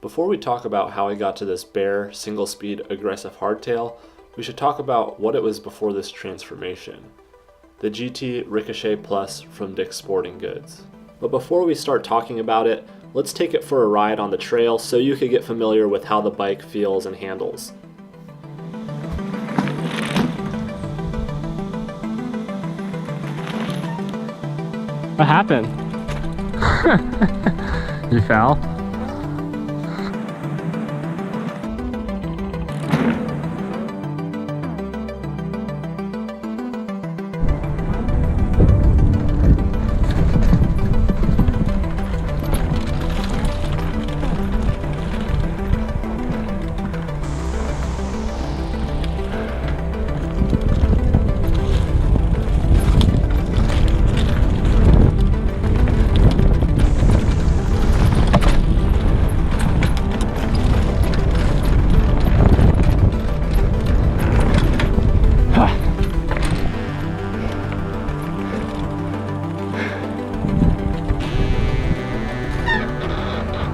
Before we talk about how I got to this bare, single-speed, aggressive hardtail, we should talk about what it was before this transformation. The GT Ricochet Plus from Dick's Sporting Goods. But before we start talking about it, let's take it for a ride on the trail so you can get familiar with how the bike feels and handles. What happened? You fell?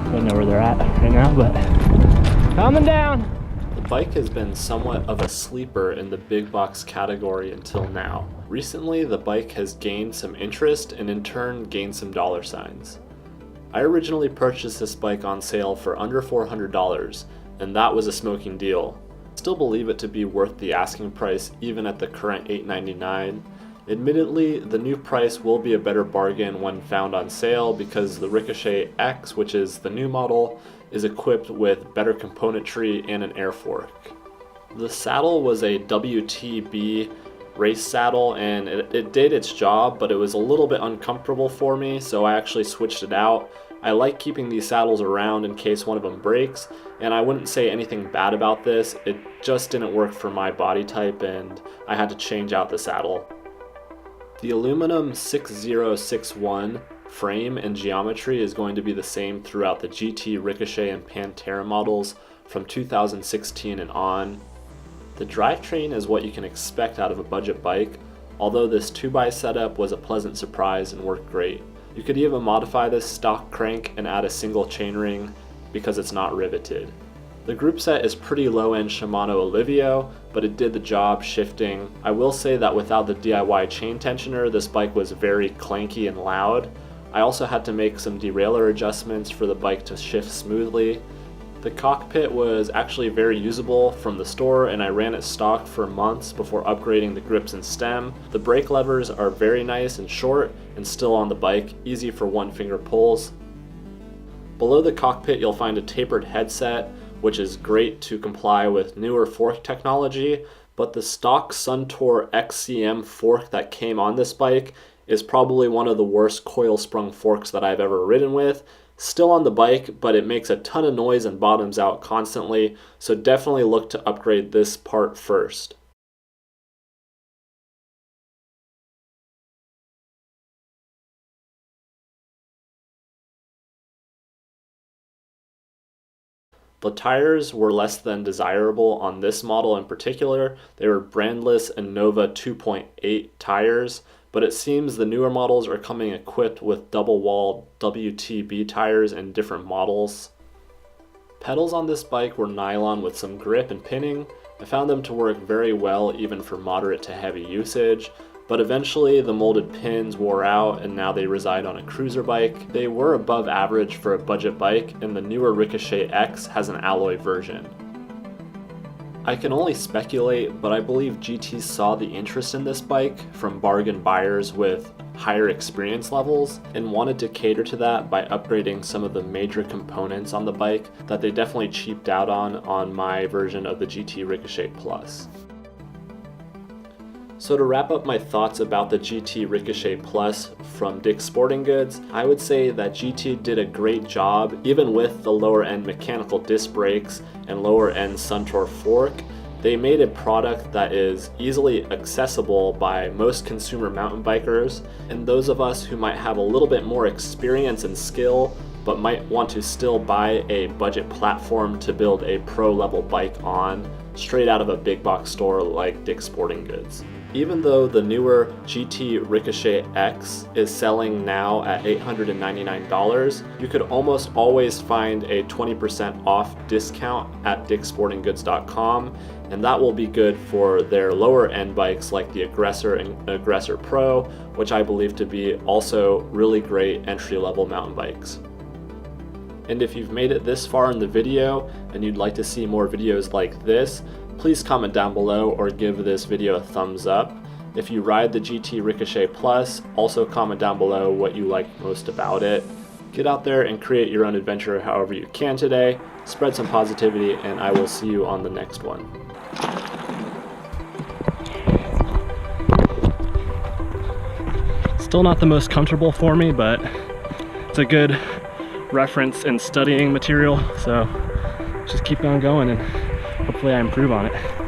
Don't know where they're at right now, but coming down. The bike has been somewhat of a sleeper in the big box category until now. Recently, the bike has gained some interest and in turn gained some dollar signs. I originally purchased this bike on sale for under $400, and that was a smoking deal. I still believe it to be worth the asking price even at the current $899. Admittedly, the new price will be a better bargain when found on sale because the Ricochet X, which is the new model, is equipped with better componentry and an air fork. The saddle was a WTB race saddle and it did its job, but it was a little bit uncomfortable for me, so I actually switched it out. I like keeping these saddles around in case one of them breaks, and I wouldn't say anything bad about this. It just didn't work for my body type and I had to change out the saddle. The aluminum 6061 frame and geometry is going to be the same throughout the GT Ricochet and Pantera models from 2016 and on. The drivetrain is what you can expect out of a budget bike, although this 2x setup was a pleasant surprise and worked great. You could even modify this stock crank and add a single chainring because it's not riveted. The group set is pretty low-end Shimano Alivio, but it did the job shifting. I will say that without the DIY chain tensioner, this bike was very clanky and loud. I also had to make some derailleur adjustments for the bike to shift smoothly. The cockpit was actually very usable from the store, and I ran it stock for months before upgrading the grips and stem. The brake levers are very nice and short and still on the bike, easy for one-finger pulls. Below the cockpit you'll find a tapered headset, which is great to comply with newer fork technology, but the stock Suntour XCM fork that came on this bike is probably one of the worst coil sprung forks that I've ever ridden with. Still on the bike, but it makes a ton of noise and bottoms out constantly, so definitely look to upgrade this part first. The tires were less than desirable on this model in particular. They were brandless Innova 2.8 tires, but it seems the newer models are coming equipped with double-wall WTB tires in different models. Pedals on this bike were nylon with some grip and pinning. I found them to work very well even for moderate to heavy usage, but eventually the molded pins wore out and now they reside on a cruiser bike. They were above average for a budget bike, and the newer Ricochet X has an alloy version. I can only speculate, but I believe GT saw the interest in this bike from bargain buyers with higher experience levels and wanted to cater to that by upgrading some of the major components on the bike that they definitely cheaped out on my version of the GT Ricochet Plus. So to wrap up my thoughts about the GT Ricochet Plus from Dick's Sporting Goods, I would say that GT did a great job even with the lower end mechanical disc brakes and lower end Suntour fork. They made a product that is easily accessible by most consumer mountain bikers, and those of us who might have a little bit more experience and skill but might want to still buy a budget platform to build a pro level bike on straight out of a big box store like Dick's Sporting Goods. Even though the newer GT Ricochet X is selling now at $899, you could almost always find a 20% off discount at dicksportinggoods.com, and that will be good for their lower end bikes like the Aggressor and Aggressor Pro, which I believe to be also really great entry-level mountain bikes. And if you've made it this far in the video and you'd like to see more videos like this, please comment down below or give this video a thumbs up. If you ride the GT Ricochet Plus, also comment down below what you like most about it. Get out there and create your own adventure however you can today. Spread some positivity, and I will see you on the next one. Still not the most comfortable for me, but it's a good reference and studying material, so just keep on going and hopefully I improve on it.